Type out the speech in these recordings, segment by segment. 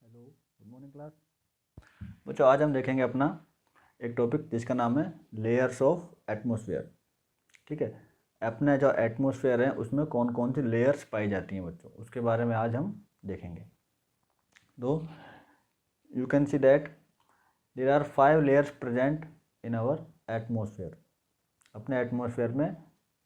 Hello, good morning class. बच्चों, आज हम देखेंगे अपना एक टॉपिक जिसका नाम है लेयर्स ऑफ एटमॉस्फेयर। ठीक है, अपने जो एटमॉस्फेयर है उसमें कौन कौन सी लेयर्स पाई जाती हैं बच्चों, उसके बारे में आज हम देखेंगे। तो you can see that there are 5 layers present in our atmosphere. अपने एटमॉस्फेयर में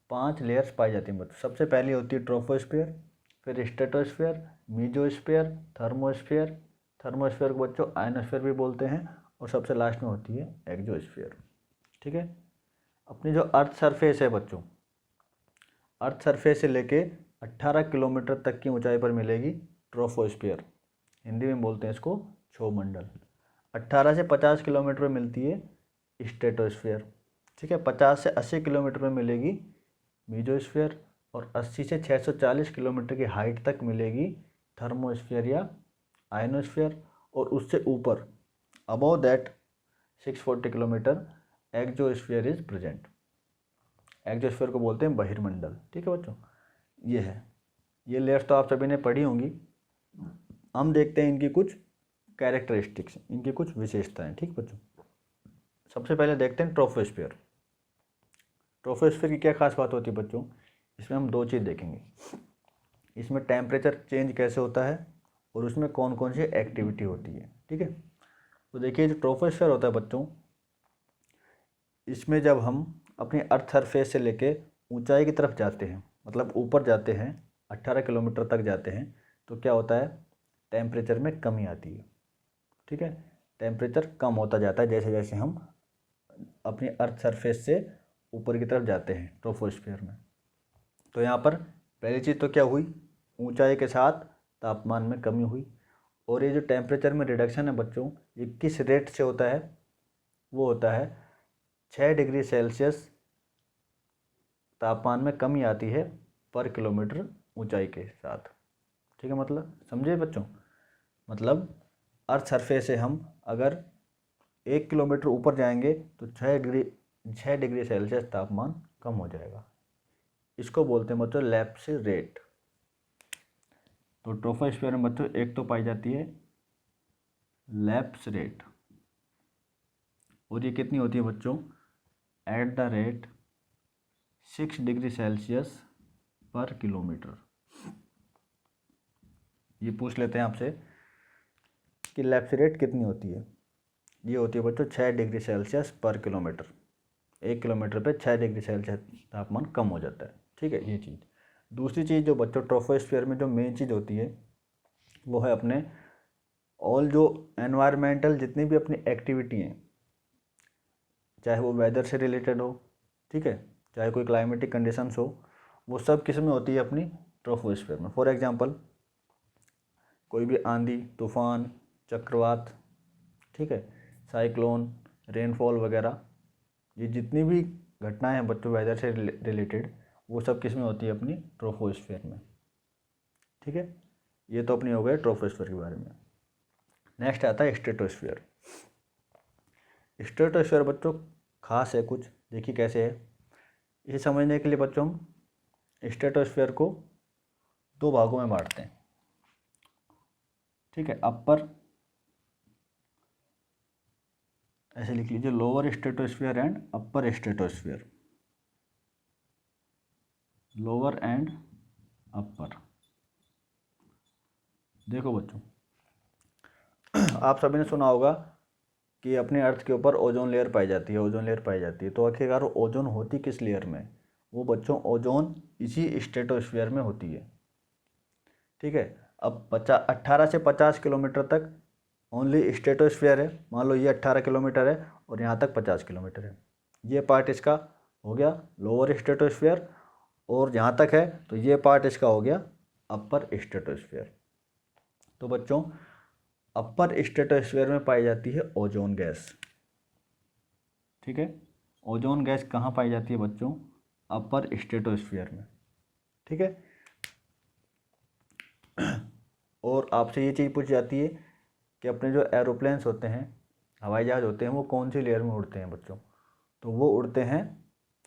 5 लेयर्स पाई जाती हैं बच्चों। सबसे पहली होती है ट्रोपोस्फेयर, फिर स्ट्रेटोस्फेयर, मीजोस्फेयर, थर्मोस्फेयर। थर्मोस्फेयर को बच्चों आयनोस्फेयर भी बोलते हैं, और सबसे लास्ट में होती है एक्सोस्फेयर। ठीक है, अपनी जो अर्थ सरफेस है बच्चों, अर्थ सरफेस से लेके 18 किलोमीटर तक की ऊंचाई पर मिलेगी ट्रोपोस्फेयर। हिंदी में बोलते हैं इसको क्षोभमंडल। 18 से 50 किलोमीटर पर मिलती है स्ट्रेटोस्फेयर। ठीक है, 50 से 80 किलोमीटर पर मिलेगी मीजोस्फेयर, और 80 से 640 किलोमीटर की हाइट तक मिलेगी थर्मोस्फेयर या आयनोस्फेयर, और उससे ऊपर above that 640 kilometre exosphere is present. Exosphere को बोलते हैं बहिर्मंडल। ठीक है बच्चों, ये है, ये लेयर्स तो आप सभी ने पढ़ी होंगी। हम देखते हैं इनकी कुछ कैरेक्टरिस्टिक्स, इनकी कुछ विशेषताएं। ठीक बच्चों, सबसे पहले देखते हैं ट्रोपोस्फेयर। ट्रोपोस्फेयर की क्या खास बात होती है बच्चों, इसमें हम 2 चीज़ देखेंगे। इसमें टेम्परेचर चेंज कैसे होता है और उसमें कौन कौन सी एक्टिविटी होती है। ठीक है, तो देखिए जो ट्रोपोस्फेयर होता है बच्चों, इसमें जब हम अपनी अर्थ सरफेस से लेके ऊंचाई की तरफ जाते हैं, मतलब ऊपर जाते हैं, 18 किलोमीटर तक जाते हैं, तो क्या होता है, टेम्परेचर में कमी आती है। ठीक है, टेम्परेचर कम होता जाता है जैसे जैसे हम अपनी अर्थ सरफेस से ऊपर की तरफ जाते हैं ट्रोपोस्फेयर में। तो यहाँ पर पहली चीज़ तो क्या हुई, ऊंचाई के साथ तापमान में कमी हुई। और ये जो टेम्परेचर में रिडक्शन है बच्चों, ये किस रेट से होता है, वो होता है 6 डिग्री सेल्सियस तापमान में कमी आती है पर किलोमीटर ऊंचाई के साथ। ठीक है, मतलब समझे बच्चों, मतलब अर्थ सरफेस से हम अगर 1 किलोमीटर ऊपर जाएंगे तो 6 डिग्री सेल्सियस तापमान कम हो जाएगा। इसको बोलते हैं बच्चों लैप्स रेट। तो ट्रोपोस्फेयर में बच्चों एक तो पाई जाती है लैप्स रेट, और ये कितनी होती है बच्चों, at the rate 6 degree Celsius पर किलोमीटर। ये पूछ लेते हैं आपसे कि लैप्स रेट कितनी होती है। ये होती है बच्चों 6 डिग्री सेल्सियस पर किलोमीटर। 1 किलोमीटर पे 6 डिग्री सेल्सियस तापमान कम हो जाता है। ठीक है, ये चीज़। दूसरी चीज़ जो बच्चों ट्रोपोस्फेयर में जो मेन चीज़ होती है, वो है अपने ऑल जो एनवायरमेंटल जितनी भी अपनी एक्टिविटी हैं, चाहे वो वेदर से रिलेटेड हो, ठीक है, चाहे कोई क्लाइमेटिक कंडीशंस हो, वो सब किस में होती है, अपनी ट्रोपोस्फेयर में। फॉर एग्जांपल कोई भी आंधी, तूफान, चक्रवात, ठीक है, साइक्लोन, रेनफॉल वगैरह, ये जितनी भी घटनाएं हैं बच्चों वेदर से रिलेटेड, वो सब किस में होती है, अपनी ट्रोपोस्फेयर में। ठीक है, ये तो अपनी हो गए ट्रोपोस्फेयर के बारे में। नेक्स्ट आता है स्ट्रेटोस्फेयर। स्ट्रेटोस्फेयर बच्चों खास है कुछ, देखिए कैसे है। इसे समझने के लिए बच्चों हम स्ट्रेटोस्फेयर को 2 भागों में बांटते हैं। ठीक है, अपर, ऐसे लिख लीजिए, lower stratosphere and upper stratosphere. Lower and upper. देखो बच्चों, आप सभी ने सुना होगा कि अपने अर्थ के ऊपर ओजोन लेयर पाई जाती है, ओजोन लेयर पाई जाती है। तो आखिरकार ओजोन होती किस लेयर में, वो बच्चों ओजोन इसी स्ट्रेटोस्फेयर में होती है। ठीक है, अब 18 से 50 किलोमीटर तक ओनली स्ट्रेटोस्फेयर है। मान लो ये 18 किलोमीटर है और यहाँ तक 50 किलोमीटर है। ये पार्ट इसका हो गया लोअर स्ट्रेटोस्फेयर, और जहाँ तक है तो ये पार्ट इसका हो गया अपर स्ट्रेटोस्फेयर। तो बच्चों अपर स्ट्रेटोस्फेयर में पाई जाती है ओजोन गैस। ठीक है, ओजोन गैस कहाँ पाई जाती है बच्चों, अपर स्ट्रेटोस्फेयर में। ठीक है, और आपसे ये चीज़ पूछी जाती है कि अपने जो एरोप्लेन्स होते हैं, हवाई जहाज़ होते हैं, वो कौन सी लेयर में उड़ते हैं बच्चों। तो वो उड़ते हैं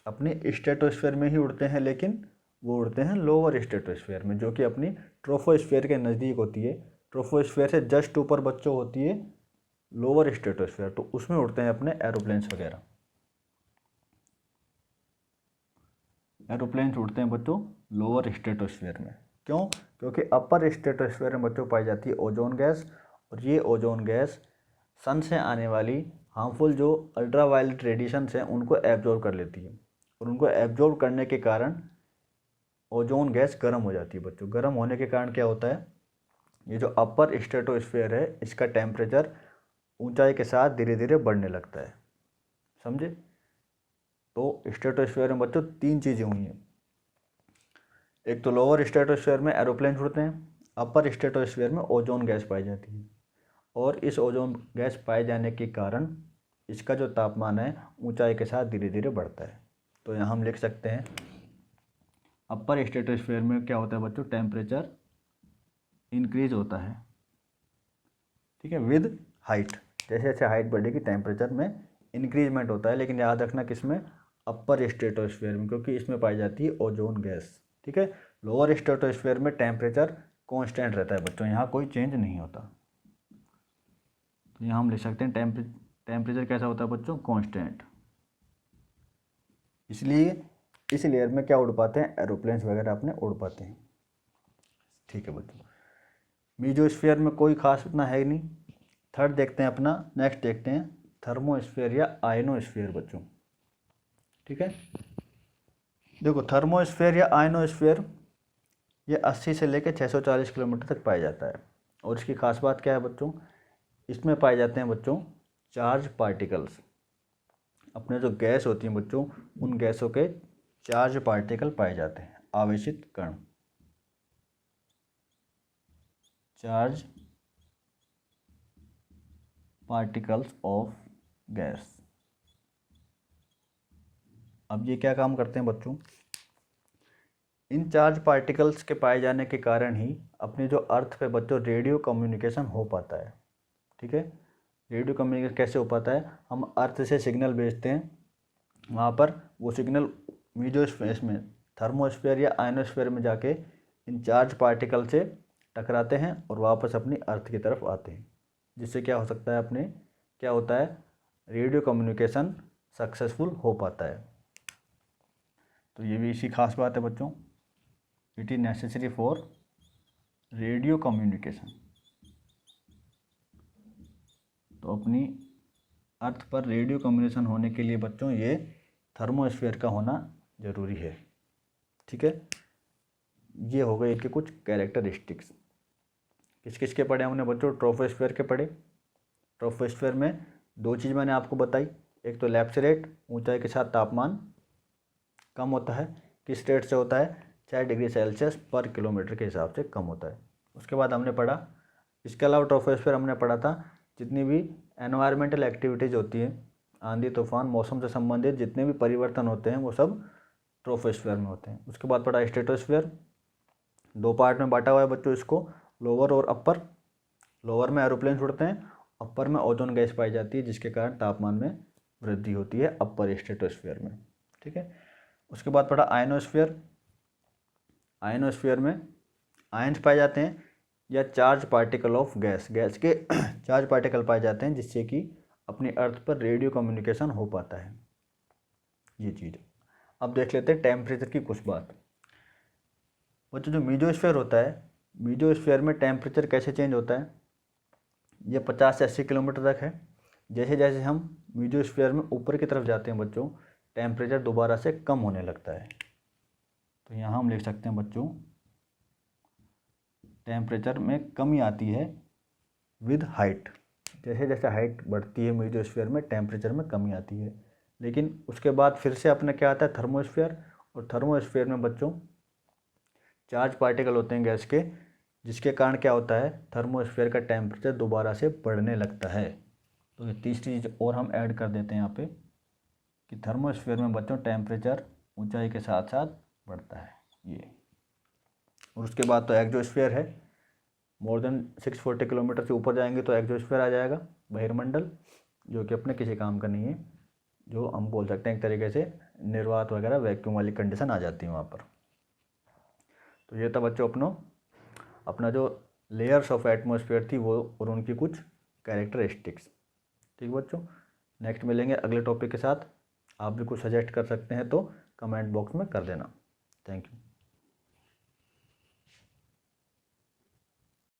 अपने स्ट्रेटोस्फेयर में ही उड़ते हैं, लेकिन वो उड़ते हैं लोअर स्ट्रेटोस्फेयर में, जो कि अपनी ट्रोपोस्फेयर के नज़दीक होती है। ट्रोपोस्फेयर से जस्ट ऊपर बच्चों होती है लोअर स्ट्रेटोस्फेयर, तो उसमें उड़ते हैं अपने एरोप्लेन्स वगैरह। एरोप्लेन्स उड़ते हैं बच्चों लोअर स्ट्रेटोस्फेयर में। क्यों? क्योंकि अपर स्ट्रेटोस्फेयर में बच्चों पाई जाती है ओजोन गैस, और ये ओजोन गैस सन से आने वाली हार्मफुल जो अल्ट्रावायलेट रेडिएशंस हैं उनको एब्जॉर्ब कर लेती है, और उनको एब्जॉर्ब करने के कारण ओजोन गैस गर्म हो जाती है बच्चों। गर्म होने के कारण क्या होता है, ये जो अपर स्ट्रेटोस्फेयर है इसका टेम्परेचर ऊंचाई के साथ धीरे धीरे बढ़ने लगता है। समझे? तो स्ट्रेटोस्फेयर में बच्चों तीन चीज़ें हुई हैं। एक तो लोअर स्ट्रेटोस्फेयर में एरोप्लेन उड़ते हैं, अपर स्ट्रेटोस्फेयर में ओजोन गैस पाई जाती है, और इस ओजोन गैस पाए जाने के कारण इसका जो तापमान है ऊंचाई के साथ धीरे धीरे बढ़ता है। तो यहाँ हम लिख सकते हैं अपर स्ट्रेटोस्फेयर में क्या होता है बच्चों, टेम्परेचर इंक्रीज होता है, ठीक है, विद हाइट। जैसे जैसे हाइट बढ़ेगी टेम्परेचर में इंक्रीजमेंट होता है, लेकिन याद रखना किसमें, अपर स्ट्रेटोस्फेयर में, क्योंकि इसमें पाई जाती है ओजोन गैस। ठीक है, लोअर स्ट्रेटोस्फेयर में टेम्परेचर कांस्टेंट रहता है बच्चों, यहाँ कोई चेंज नहीं होता। तो यहाँ हम लिख सकते हैं टेम्परेचर कैसा होता है बच्चों, कांस्टेंट। इसलिए इस लेयर में क्या उड़ पाते हैं, एरोप्लेन्स वगैरह अपने उड़ पाते हैं। ठीक है बच्चों, मीजोस्फीयर में कोई खास इतना है ही नहीं। थर्ड देखते हैं अपना, नेक्स्ट देखते हैं थर्मोस्फीयर या आयनोस्फीयर बच्चों। ठीक है, देखो थर्मोस्फीयर या आयनोस्फीयर ये 80 से लेकर 640 किलोमीटर तक पाया जाता है, और इसकी खास बात क्या है बच्चों, इसमें पाए जाते हैं बच्चों चार्ज पार्टिकल्स। अपने जो गैस होती हैं बच्चों, उन गैसों के चार्ज पार्टिकल पाए जाते हैं, आवेशित कण, चार्ज पार्टिकल्स ऑफ गैस। अब ये क्या काम करते हैं बच्चों, इन चार्ज पार्टिकल्स के पाए जाने के कारण ही अपनी जो अर्थ पे बच्चों रेडियो कम्युनिकेशन हो पाता है। ठीक है, रेडियो कम्युनिकेशन कैसे हो पाता है, हम अर्थ से सिग्नल भेजते हैं, वहाँ पर वो सिग्नल मीजोस्फेयर में, थर्मोस्फेयर या आयनोस्फेयर में जाके इन चार्ज पार्टिकल से टकराते हैं और वापस अपनी अर्थ की तरफ आते हैं, जिससे क्या हो सकता है, अपने क्या होता है, रेडियो कम्युनिकेशन सक्सेसफुल हो पाता है। तो ये भी इसी खास बात है बच्चों, it is necessary for radio communication. तो अपनी अर्थ पर रेडियो कम्युनिकेशन होने के लिए बच्चों ये थर्मोस्फेयर का होना ज़रूरी है। ठीक है, ये हो गए इनके कुछ कैरेक्टरिस्टिक्स। किस किस के पढ़े हमने बच्चों, ट्रोपोस्फेयर के पढ़े। ट्रोपोस्फेयर में दो चीज़ मैंने आपको बताई, एक तो लैप्स रेट, ऊंचाई के साथ तापमान कम होता है, किस रेट से होता है, 4 डिग्री सेल्सियस पर किलोमीटर के हिसाब से कम होता है। उसके बाद हमने पढ़ा, इसके अलावा ट्रोपोस्फेयर हमने पढ़ा था जितनी भी एनवायरमेंटल एक्टिविटीज़ होती हैं, आंधी तूफान मौसम से संबंधित जितने भी परिवर्तन होते हैं वो सब ट्रोपोस्फेयर में होते हैं। उसके बाद पढ़ा स्ट्रेटोस्फेयर, दो पार्ट में बांटा हुआ है बच्चों इसको, लोअर और अपर। लोअर में एरोप्लेन उड़ते हैं, अपर में ओजोन गैस पाई जाती है जिसके कारण तापमान में वृद्धि होती है अपर स्ट्रेटोस्फेयर में। ठीक है, उसके बाद पढ़ा आयनोस्फेयर। आयनोस्फेयर में आयन्स पाए जाते हैं या charge particle of gas, gas के चार्ज पार्टिकल पाए जाते हैं जिससे कि अपनी अर्थ पर रेडियो कम्युनिकेशन हो पाता है, ये चीज़। अब देख लेते हैं टेम्परेचर की कुछ बात। बच्चों जो मीजोस्फेयर होता है, मीजोस्फेयर में टेम्परेचर कैसे चेंज होता है, ये 50 से 80 किलोमीटर तक है। जैसे जैसे हम मीजोस्फेयर में ऊपर की तरफ जाते हैं बच्चों, टेम्परेचर दोबारा से कम होने लगता है। तो यहाँ हम लिख सकते हैं बच्चों, टेम्परेचर में कमी आती है विद हाइट। जैसे जैसे हाइट बढ़ती है मीजोस्फीयर में टेम्परेचर में कमी आती है। लेकिन उसके बाद फिर से अपने क्या आता है, थर्मोस्फीयर। और थर्मोस्फीयर में बच्चों चार्ज पार्टिकल होते हैं गैस के, जिसके कारण क्या होता है, थर्मोस्फीयर का टेम्परेचर दोबारा से बढ़ने लगता है। तो ये तीसरी चीज़ और हम ऐड कर देते हैं यहाँ पे कि थर्मोस्फीयर में बच्चों टेम्परेचर ऊंचाई के साथ साथ बढ़ता है ये। और उसके बाद तो एक्सोस्फीयर है, मोर देन 640 किलोमीटर से ऊपर जाएंगे तो एक्सोस्फीयर आ जाएगा, बहिर्मंडल, जो कि अपने किसी काम का नहीं है, जो हम बोल सकते हैं एक तरीके से निर्वात वगैरह वैक्यूम वाली कंडीशन आ जाती है वहाँ पर। तो ये था बच्चों अपना जो लेयर्स ऑफ एटमॉस्फेयर थी वो और उनकी कुछ कैरेक्टरिस्टिक्स। ठीक बच्चों, नेक्स्ट मिलेंगे अगले टॉपिक के साथ। आप भी कुछ सजेस्ट कर सकते हैं तो कमेंट बॉक्स में कर देना। Thank you.